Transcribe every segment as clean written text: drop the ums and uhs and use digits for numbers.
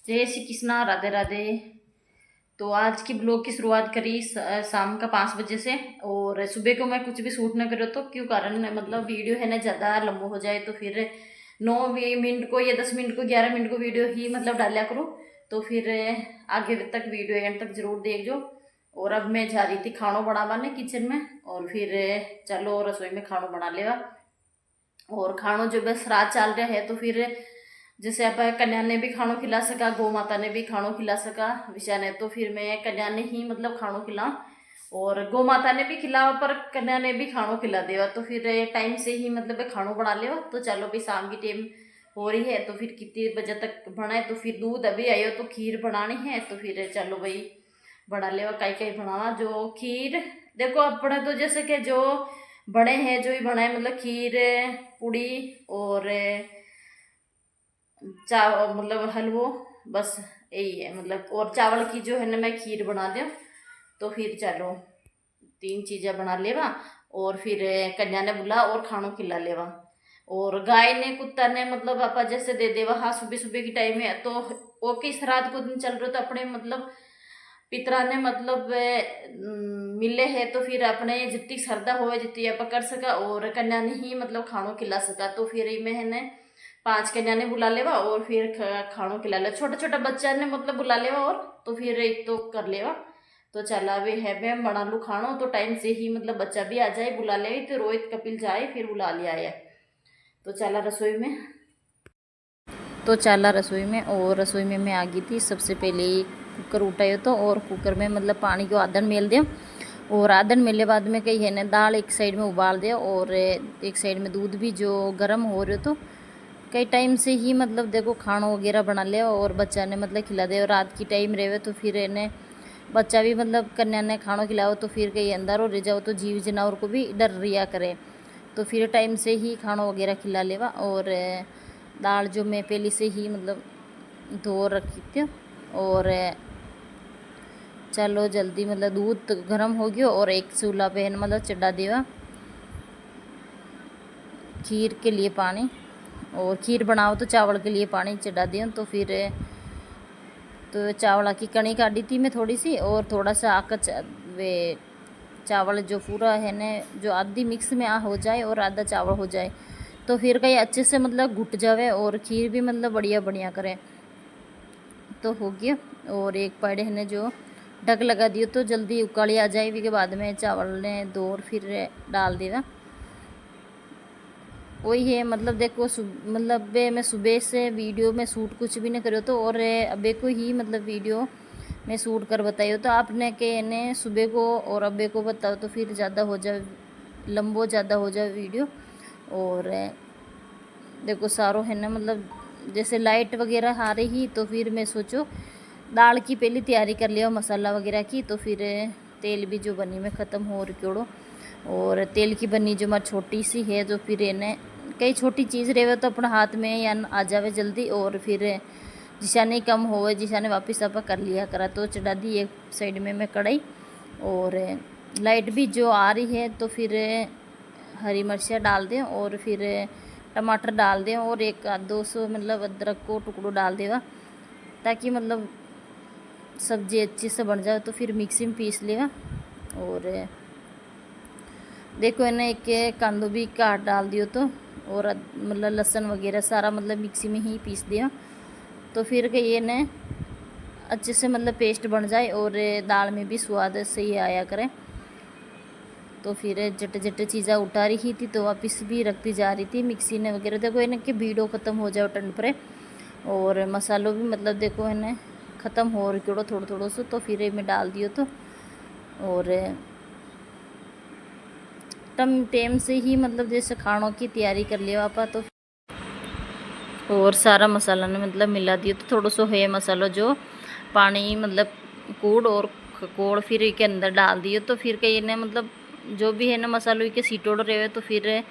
जय श्री कृष्णा, राधे राधे। तो आज की ब्लॉग की शुरुआत करी शाम का 5 बजे से। और सुबह को मैं कुछ भी शूट ना करो तो क्यों कारण मतलब वीडियो है ना ज़्यादा लंबा हो जाए तो फिर 9 मिनट को या 10 मिनट को 11 मिनट को वीडियो ही मतलब डाला करो। तो फिर आगे तक वीडियो एंड तक जरूर देखो। और अब मैं जा रही थी खाना बनाने किचन में, और फिर चलो रसोई में खाना बना लेवा। और खानों जो बस रात चल रहा है तो फिर जैसे आप कन्या ने भी खानों खिला सका, गौ माता ने भी खानों खिला सका विषय ने, तो फिर मैं कन्या ने ही मतलब खानों खिला और गौ माता ने भी खिलावा पर कन्या ने भी खानों खिला देवा। तो फिर टाइम से ही मतलब खानों बना लेवा। तो चलो भाई शाम की टाइम हो रही है तो फिर कितने बजे तक बनाए, तो फिर दूध अभी आयो तो खीर बनानी है। तो फिर चलो भाई बना लेवा, कई कई बनावा जो खीर। देखो अपने तो जैसे कि जो बड़े हैं जो ही बनाए मतलब खीर पूड़ी और चावल मतलब हलवो, बस यही है मतलब। और चावल की जो है ना मैं खीर बना दूँ। तो फिर चलो 3 चीज़ें बना लेवा। और फिर कन्या ने बुला और खानों खिला लेवा। और गाय ने कुत्ता ने मतलब आपा जैसे दे देवा। हाँ सुबह सुबह की टाइम है तो वो किस रात को दिन चल रहे तो अपने मतलब पितरा ने मतलब मिले है तो फिर अपने जितनी श्रद्धा होवे जितनी आप कर सका और कन्या ने ही मतलब खानों खिला सका। तो फिर मैंने 5 कन्या ने बुला लेवा और फिर खानों खिला ले। छोटा छोटा बच्चा ने मतलब बुला लेवा और तो फिर एक तो कर लेवा। तो चला वे है मैं बना लूँ खानों तो टाइम से ही मतलब बच्चा भी आ जाए बुला ले। तो रोहित कपिल जाए फिर बुला लिया है। तो चला रसोई में। और रसोई में मैं आ गई थी। सबसे पहले कुकर उठायो तो और कुकर में मतलब पानी को आधन मेल दिया। और आधन मेले बाद में कही है ना दाल एक साइड में उबाल दिया और एक साइड में दूध भी जो गर्म हो रहे तो कई टाइम से ही मतलब देखो खाना वगैरह बना लिया और बच्चा ने मतलब खिला दिया। और रात की टाइम रहे तो फिर इन्हें बच्चा भी मतलब कन्या ने खाना खिलाओ तो फिर कहीं अंदर हो रह जाओ तो जीव जनावर को भी डर रिया करे। तो फिर टाइम से ही खाना वगैरह खिला लेवा। और दाल जो मैं पहले से ही मतलब धो रखी थी। और चलो जल्दी मतलब दूध गर्म हो गया और एक चूल्हा पे मतलब चढ़ा देवा खीर के लिए पानी। और खीर बनाओ तो चावल के लिए पानी चढ़ा दिया। तो फिर तो चावल की कणी काटी थी मैं थोड़ी सी और थोड़ा सा आकर वे चावल जो पूरा है ना जो आधी मिक्स में हो जाए और आधा चावल हो जाए तो फिर कहीं अच्छे से मतलब घुट जावे और खीर भी मतलब बढ़िया बढ़िया करे। तो हो गया। और एक पेड़ है ना जो ढक लगा दियो तो जल्दी उकाली आ जाए। के बाद में चावल ने दो और फिर डाल देगा। वही है मतलब देखो मतलब मैं सुबह से वीडियो में शूट कुछ भी नहीं करो तो और अबे को ही मतलब वीडियो में शूट कर बताइयो तो आपने के ने सुबह को और अबे को बताओ तो फिर ज़्यादा हो जाए लंबो ज़्यादा हो जाए वीडियो। और देखो सारो है ना मतलब जैसे लाइट वगैरह आ रही तो फिर मैं सोचो दाल की पहले तैयारी कर लिया मसाला वगैरह की। तो फिर तेल भी जो बनी में ख़त्म हो रहा और तेल की बनी जो हमारी छोटी सी है जो फिर इन्हें कई छोटी चीज़ रहे तो अपने हाथ में या आ जावे जल्दी। और फिर जिसा नहीं कम हो जिसा ने वापस आप कर लिया करा। तो चढ़ा दी एक साइड में मैं कढ़ाई। और लाइट भी जो आ रही है तो फिर हरी मिर्चियाँ डाल दें और फिर टमाटर डाल दें और एक 200 मतलब अदरक को टुकड़ो डाल देगा ताकि मतलब सब्ज़ी अच्छी से बन जाए। तो फिर मिक्सी में पीस लेगा। और देखो इन्हें एक कांदो भी काट डाल दियो तो और मतलब लहसुन वगैरह सारा मतलब मिक्सी में ही पीस दिया। तो फिर के ये ने अच्छे से मतलब पेस्ट बन जाए और दाल में भी स्वाद सही आया करे। तो फिर जट जट चीज़ा उठा रही थी तो वापस भी रखती जा रही थी मिक्सी ने वगैरह। देखो इन्हें कि वीडियो ख़त्म हो जाए टन पर और मसालों भी मतलब देखो इन्हें ख़त्म हो रही थोड़ा थोड़ा सो। तो फिर मैं डाल दियो तो और टाइम से ही मतलब जैसे खानों की तैयारी कर लिया आपा। तो और सारा मसाला ने मतलब मिला दिया तो थोड़ा सा है मसाला जो पानी मतलब कूड़ और कोड़ फिर के अंदर डाल दिए। तो फिर कहीं ने मतलब जो भी है ना मसालों के सीटोड़ रहे तो फिर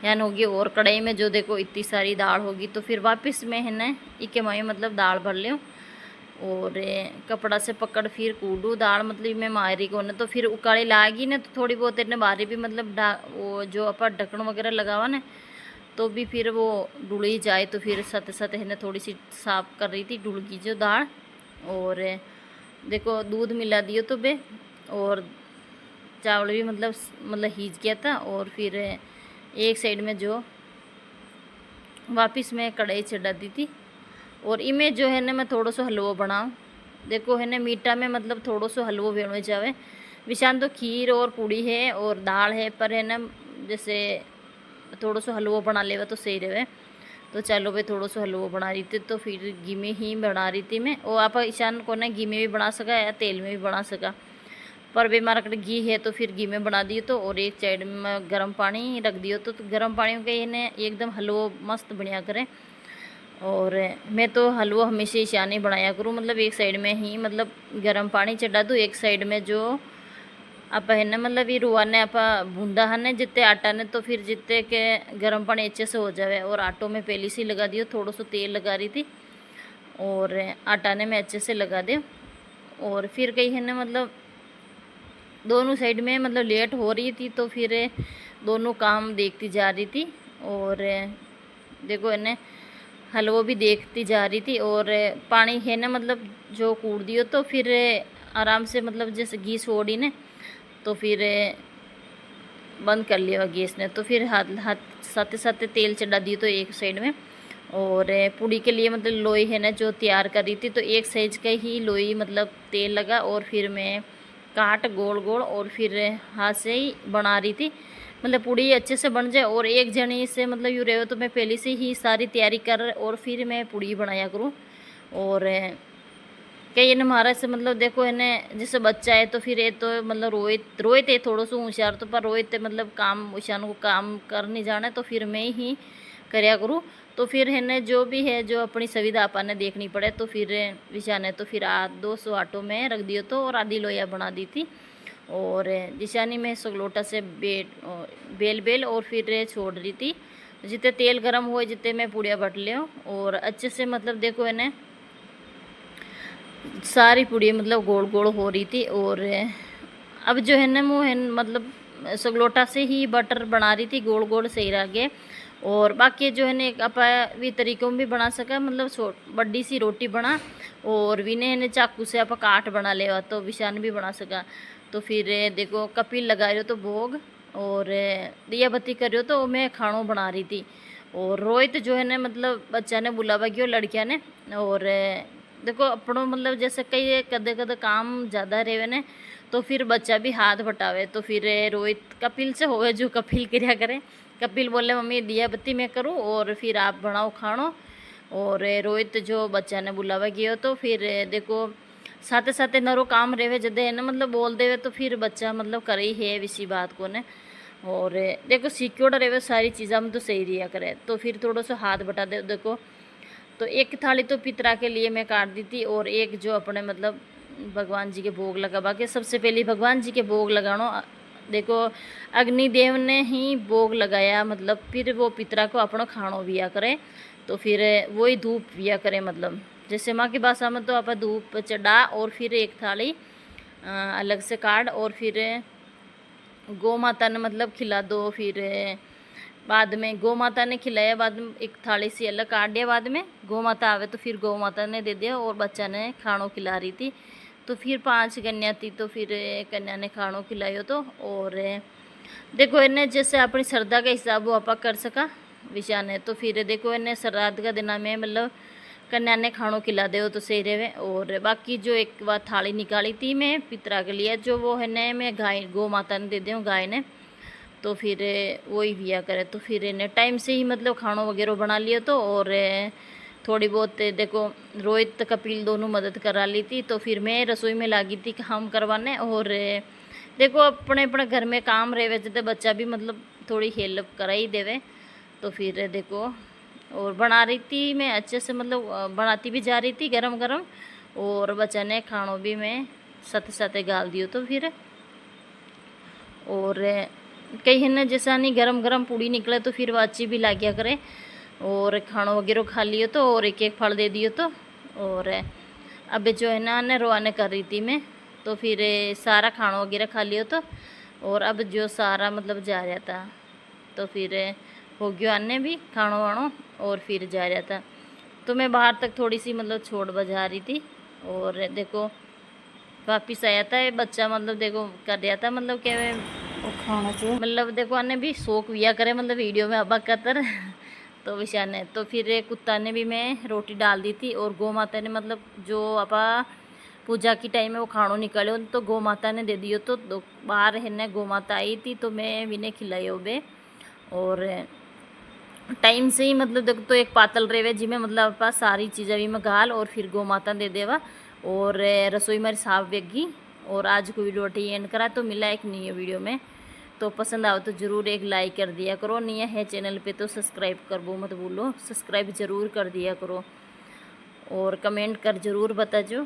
यान होगी। और कढ़ाई में जो देखो इतनी सारी दाल होगी तो फिर वापस में है ना इके माई मतलब दाल भर लियो और कपड़ा से पकड़ फिर कूडू दाल मतलब मैं मारी को ना। तो फिर उकाली लागी ना तो थोड़ी बहुत इतने बारी भी मतलब वो जो अपन ढक्कन वगैरह लगावा ना तो भी फिर वो डुल ही जाए, तो फिर साथ साथ है ना थोड़ी सी साफ कर रही थी डुल की जो दाल। और देखो दूध मिला दियो तो बे, और चावल भी मतलब हीज गया था। और फिर एक साइड में जो वापस मैं कढ़ाई चढ़ा दी थी। और इमें जो है ना मैं थोड़ा सा हलवो बनाऊँ। देखो है ना मीठा में मतलब थोड़ा सा हलवो भेड़ो जावे। विशान तो खीर और पूड़ी है और दाल है, पर है ना जैसे थोड़ा सा हलवो बना लेवा तो सही रहे। तो चलो भाई थोड़ा सा हलवो बना रही थी, तो फिर घी में ही बना रही थी मैं। और आप ईशान को ना घी में भी बना सका या तेल में भी बना सका, पर वे हमारा घी है तो फिर घी में बना दियो। तो और एक साइड में गर्म पानी रख दियो, तो गर्म पानी के इन्हें एकदम हलवो मस्त बढ़िया करें। और मैं तो हलवा हमेशा ईशान ही बनाया करूँ, मतलब एक साइड में ही मतलब गर्म पानी चढ़ा दूँ, एक साइड में जो आप है ना मतलब ये रुआ ने आप बूंदा है जितने आटा ने, तो फिर जितने के गर्म पानी अच्छे से हो जाए। और आटो में पहले से लगा दियो, थोड़ा सा तेल लगा रही थी और आटा ने मैं अच्छे से लगा दे। और फिर कहीं है ना मतलब दोनों साइड में मतलब लेट हो रही थी, तो फिर दोनों काम देखती जा रही थी। और देखो है ना हलवा भी देखती जा रही थी। और पानी है ना मतलब जो कूट दियो, तो फिर आराम से मतलब जैसे घी छोड़ी ने, तो फिर बंद कर लिया गैस ने। तो फिर हाथ साथ साथ तेल चढ़ा दियो तो एक साइड में। और पूड़ी के लिए मतलब लोई है ना जो तैयार कर रही थी, तो एक साइज का ही लोई मतलब तेल लगा, और फिर मैं काट गोल गोल और फिर हाथ से ही बना रही थी, मतलब पूड़ी अच्छे से बन जाए। और एक जनी से मतलब यूँ रहे हो, तो मैं पहले से ही सारी तैयारी कर और फिर मैं पूड़ी बनाया करूँ। और कई ने महाराज से मतलब देखो है ना जैसे बच्चा है, तो फिर ये तो मतलब रोहित है थोड़ा सा होशियार, तो पर रोहित मतलब काम ईशान को काम कर नहीं जाना, तो फिर मैं ही करया करूँ। तो फिर है ना जो भी है जो अपनी सुविधा अपन ने देखनी पड़े, तो फिर ईशान ने तो फिर 200 आटो में रख दियो, तो और आधी लोया बना दी थी। और जिशानी में सगलोटा से बेल और फिर छोड़ रही थी। जितने तेल गर्म हुए जितने मैं पूड़िया बट लियो, और अच्छे से मतलब देखो है ना सारी पूड़ी मतलब गोल गोल हो रही थी। और अब जो है ना वो है मतलब सगलोटा से ही बटर बना रही थी गोल गोल सही रह गए। और बाकी जो है ना एक आप भी तरीकों में भी बना सका, मतलब बड़ी सी रोटी बना और विने ने चाकू से आप काट बना ले, तो विशान भी बना सका। तो फिर देखो कपिल लगा रहे हो तो भोग, और दिया बत्ती कर रहे हो तो मैं खानों बना रही थी। और रोहित जो है ना मतलब बच्चा ने बुलावा गया लड़किया ने। और देखो अपनों मतलब जैसे कई कदे कदे काम ज़्यादा रहे ने, तो फिर बच्चा भी हाथ बटावे। तो फिर रोहित कपिल से होवे जो कपिल क्रिया करे। कपिल बोले मम्मी दिया बत्ती मैं करूँ और फिर आप बनाओ खानो। और रोहित जो बच्चा ने बुलावा गया, तो फिर देखो साथे साथे नरो काम रहे जदे है ना मतलब बोल देवे, तो फिर बच्चा मतलब करे ही है इसी बात को ने। और देखो सिक्योर रहे सारी चीज़ा में तो सही रिया करे, तो फिर थोड़ा सा हाथ बटा दे। देखो तो एक थाली तो पितरा के लिए मैं काट दी थी, और एक जो अपने मतलब भगवान जी के भोग लगा के सबसे पहले भगवान जी के भोग लगानो। देखो अग्निदेव ने ही भोग लगाया, मतलब फिर वो पितरा को अपना खानो दिया करे, तो फिर वही धूप दिया करे। मतलब जैसे माँ की भाषा में तो आप धूप चढ़ा और फिर एक थाली अलग से काट, और फिर गौ माता ने मतलब खिला दो। फिर बाद में गौ माता ने खिलाया, बाद में एक थाली सी अलग काट दिया, बाद में गौ माता आवे तो फिर गौ माता ने दे दिया, और बच्चा ने खानों खिला रही थी। तो फिर 5 कन्या थी, तो फिर कन्या ने खानों खिलायो। तो और देखो इन्हें जैसे अपनी श्रद्धा के हिसाब वो आप कर सका विषा ने। तो फिर देखो इन्हें श्राद्ध का दिन में मतलब कन्या ने खानों खिला दे तो सही रहे। और बाकी जो एक बार थाली निकाली थी मैं पितरा के लिए, जो वो है न मैं गाय गौ माता ने दे दूँ गाय ने, तो फिर वही दिया करे। तो फिर इन्हें टाइम से ही मतलब खानों वगैरह बना लिया। तो और थोड़ी बहुत देखो रोहित कपिल दोनों मदद करा ली थी, तो फिर मैं रसोई में लगी थी काम करवाने। और देखो अपने अपने घर में काम रहे थे, बच्चा भी मतलब थोड़ी हेल्प करा ही देवे। तो फिर देखो और बना रही थी मैं अच्छे से, मतलब बनाती भी जा रही थी गरम गरम, और बच्चा ने खानों भी मैं साथ साथ गाल दियो। तो फिर और कई है ना जैसा नहीं गरम गरम पूड़ी निकले, तो फिर वो अच्छी भी ला गया करे। और खानों वगैरह खा लियो, तो और एक एक फल दे दियो। तो और अब जो है ना रवाना कर रही थी मैं, तो फिर सारा खाना वगैरह खा लियो। तो और अब जो सारा मतलब जा रहा था, तो फिर हो गयो आने भी खाणो वाणो और फिर जा रहा था। तो मैं बाहर तक थोड़ी सी मतलब छोड़ बजा रही थी और देखो वापिस आया था ये बच्चा, मतलब देखो कर रहा था मतलब क्या वो खाना जो मतलब देखो आने भी शौक विया करे मतलब वीडियो में अब कतर तो विशा ने तो फिर कुत्ता ने भी मैं रोटी डाल दी थी और गौ माता ने मतलब जो आपा पूजा की टाइम में वो खाणो निकालो तो गौ माता ने दे दियो। तो बाहर है ने गौ माता आई थी तो मैं विने खिलायो बे और टाइम से ही मतलब देखो तो एक पातल रेवे जिमें मतलब पास सारी चीज़ें भी मैं घाल और फिर गौ माता दे देवा और रसोई मेरी साफ वेगी। और आज को वीडियो एंड करा तो मिला एक नई वीडियो में। तो पसंद आओ तो ज़रूर एक लाइक कर दिया करो, नहीं है चैनल पे तो सब्सक्राइब कर वो मत भूलो, सब्सक्राइब ज़रूर कर दिया करो और कमेंट कर ज़रूर बताजो।